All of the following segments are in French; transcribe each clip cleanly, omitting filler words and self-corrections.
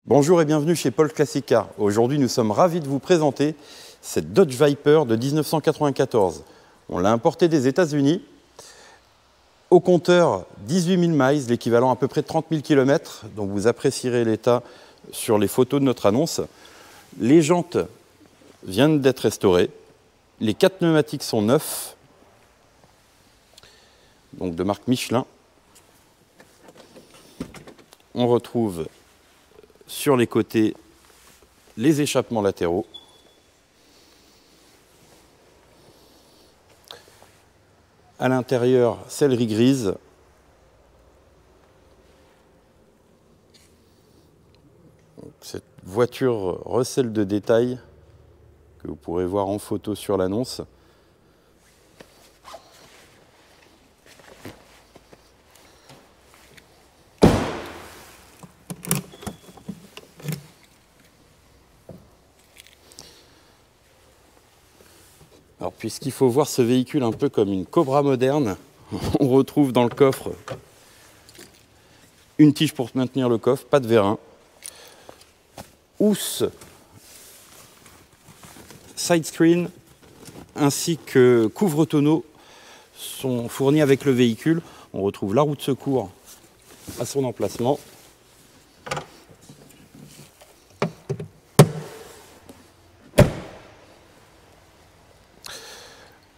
Bonjour et bienvenue chez Paul Classic Car. Aujourd'hui, nous sommes ravis de vous présenter cette Dodge Viper de 1994. On l'a importée des États-Unis. Au compteur, 18 000 miles, l'équivalent à peu près de 30 000 km. Donc vous apprécierez l'état sur les photos de notre annonce. Les jantes viennent d'être restaurées. Les 4 pneumatiques sont neufs, donc de marque Michelin. On retrouve sur les côtés les échappements latéraux. À l'intérieur, sellerie grise. Cette voiture recèle de détails que vous pourrez voir en photo sur l'annonce. Alors, puisqu'il faut voir ce véhicule un peu comme une Cobra moderne, on retrouve dans le coffre une tige pour maintenir le coffre, pas de vérin, housse, side screen ainsi que couvre-tonneau sont fournis avec le véhicule. On retrouve la roue de secours à son emplacement.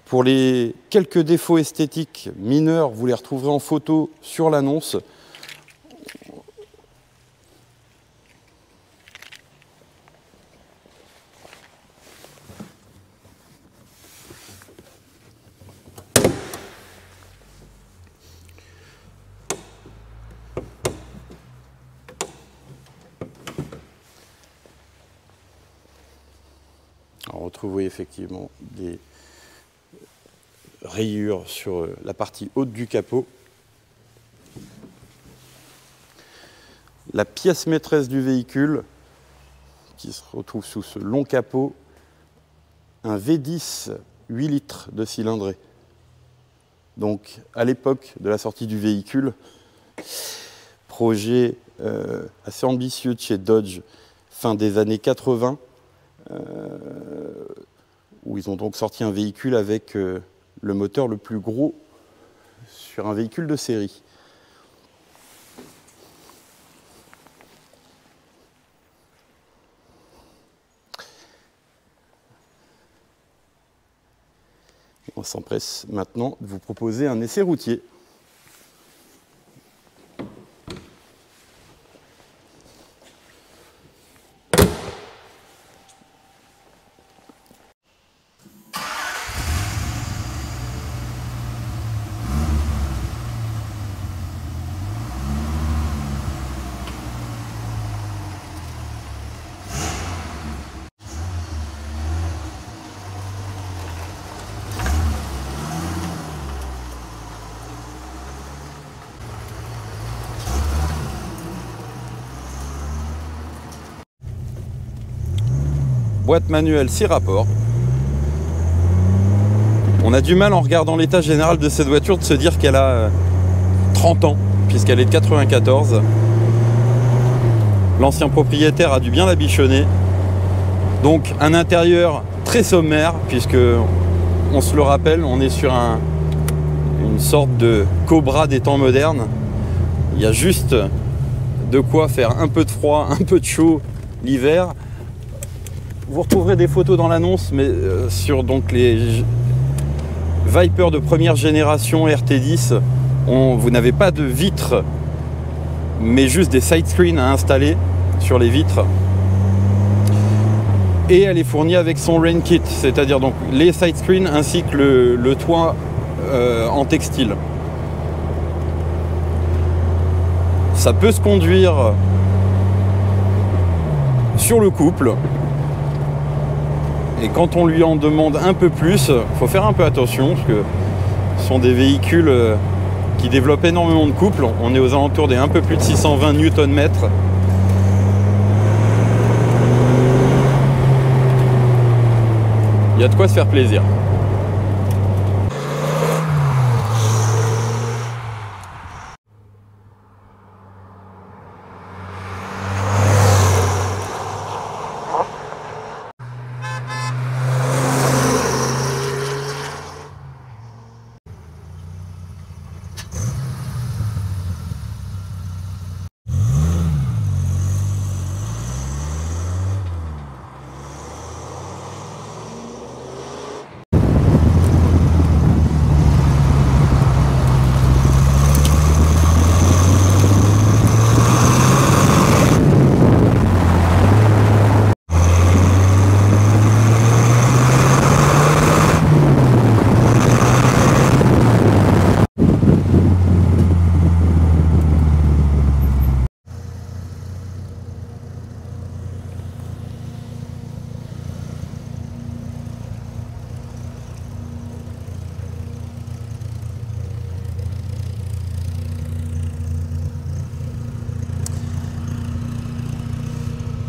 Pour les quelques défauts esthétiques mineurs, vous les retrouverez en photo sur l'annonce. On retrouve effectivement des rayures sur la partie haute du capot. La pièce maîtresse du véhicule qui se retrouve sous ce long capot, un V10 8 litres de cylindrée. Donc à l'époque de la sortie du véhicule, projet assez ambitieux de chez Dodge, fin des années 80, où ils ont donc sorti un véhicule avec le moteur le plus gros sur un véhicule de série. On s'empresse maintenant de vous proposer un essai routier. Boîte manuelle 6 rapports. On a du mal en regardant l'état général de cette voiture de se dire qu'elle a 30 ans, puisqu'elle est de 94. L'ancien propriétaire a dû bien la bichonner. Donc un intérieur très sommaire, puisque on se le rappelle, on est sur une sorte de Cobra des temps modernes. Il y a juste de quoi faire un peu de froid, un peu de chaud l'hiver. Vous retrouverez des photos dans l'annonce, mais sur donc les Viper de première génération RT10, vous n'avez pas de vitres, mais juste des side screens à installer sur les vitres. Et elle est fournie avec son rain kit, c'est-à-dire donc les side screens ainsi que le toit en textile. Ça peut se conduire sur le couple. Et quand on lui en demande un peu plus, il faut faire un peu attention, parce que ce sont des véhicules qui développent énormément de couple. On est aux alentours des un peu plus de 620 Nm. Il y a de quoi se faire plaisir.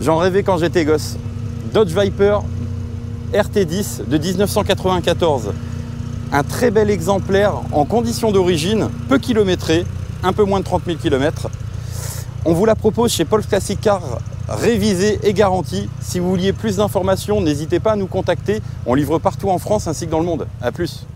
J'en rêvais quand j'étais gosse. Dodge Viper RT10 de 1994. Un très bel exemplaire en condition d'origine, peu kilométré, un peu moins de 30 000 km. On vous la propose chez Paul's Classic Car, révisée et garantie. Si vous vouliez plus d'informations, n'hésitez pas à nous contacter. On livre partout en France ainsi que dans le monde. A plus.